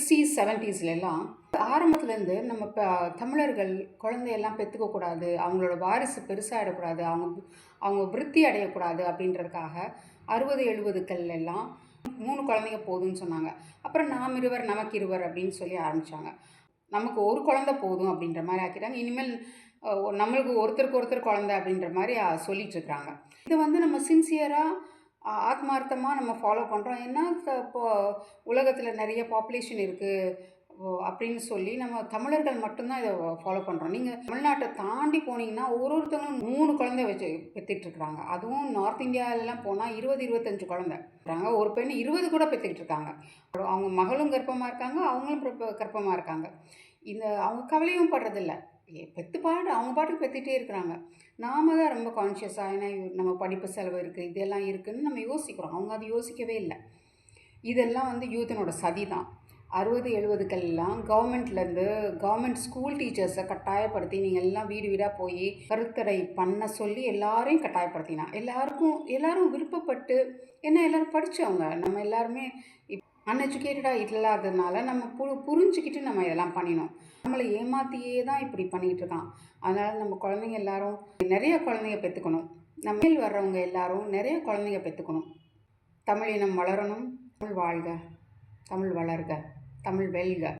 60s 70ஸ்லாம் ஆரம்பத்துலேருந்து நம்ம தமிழர்கள் குழந்தையெல்லாம் பெற்றுக்கக்கூடாது, அவங்களோட வாரிசு பெருசாகிடக்கூடாது, அவங்க விருத்தி அடையக்கூடாது அப்படின்றதுக்காக 60 70கள் எல்லாம் 3 குழந்தைங்க போதும்னு சொன்னாங்க. அப்புறம் நாம் இருவர் நமக்கு இருவர் அப்படின்னு சொல்லி ஆரம்பித்தாங்க. நமக்கு ஒரு குழந்தை போதும் அப்படின்ற மாதிரி ஆக்கிட்டாங்க. இனிமேல் நம்மளுக்கு ஒருத்தருக்கு ஒருத்தர் குழந்தை அப்படின்ற மாதிரி சொல்லிகிட்ருக்குறாங்க. இதை வந்து நம்ம சின்சியராக ஆத்மார்த்தமாக நம்ம ஃபாலோ பண்ணுறோம். ஏன்னா இப்போ உலகத்தில் நிறைய பாப்புலேஷன் இருக்குது அப்படின்னு சொல்லி நம்ம தமிழர்கள் மட்டும்தான் இதை ஃபாலோ பண்ணுறோம். நீங்கள் தமிழ்நாட்டை தாண்டி போனீங்கன்னா ஒருத்தவங்களும் 3 குழந்தை வச்சு பெற்றுட்ருக்குறாங்க. அதுவும் நார்த் இந்தியாவிலலாம் போனால் 20 25 குழந்தை இருக்கிறாங்க. ஒரு பெண் 20 கூட பெற்றுக்கிட்டு இருக்காங்க. அவங்க மகளும் கர்ப்பமாக இருக்காங்க, அவங்களும் கர்ப்பமாக இருக்காங்க. அவங்க கவலையும் படுறதில்ல. அவங்க பாட்டுக்கு பெற்றுட்டே இருக்கிறாங்க. நாம தான் ரொம்ப கான்ஷியஸாக, ஏன்னா நம்ம படிப்பு செலவு இருக்குது, இதெல்லாம் இருக்குதுன்னு நம்ம யோசிக்கிறோம். அவங்க அது யோசிக்கவே இல்லை. இதெல்லாம் வந்து யூத்தனோட சதி தான். 60 70கள்லாம் கவர்மெண்ட் ஸ்கூல் டீச்சர்ஸை கட்டாயப்படுத்தி நீங்கள் எல்லாம் வீடு வீடாக போய் கருத்தடை பண்ண சொல்லி எல்லாரையும் கட்டாயப்படுத்தினா. எல்லாரும் விருப்பப்பட்டு, ஏன்னா எல்லோரும் படித்தவங்க, நம்ம எல்லாருமே அன்எஜுகேட்டடாக இல்லாததுனால நம்ம புரிஞ்சுக்கிட்டு நம்ம இதெல்லாம் பண்ணினோம். நம்மளை ஏமாற்றியே தான் இப்படி பண்ணிக்கிட்டு இருக்கான். அதனால் நம்ம குழந்தைங்க எல்லாரும் நிறைய குழந்தைங்க பெற்றுக்கணும். நம்ம வர்றவங்க எல்லாரும் நிறைய குழந்தைங்க பெற்றுக்கணும். தமிழ் இனம் வளரணும். தமிழ் வாழ்க, தமிழ் வளர்க, தமிழ் வெல்க.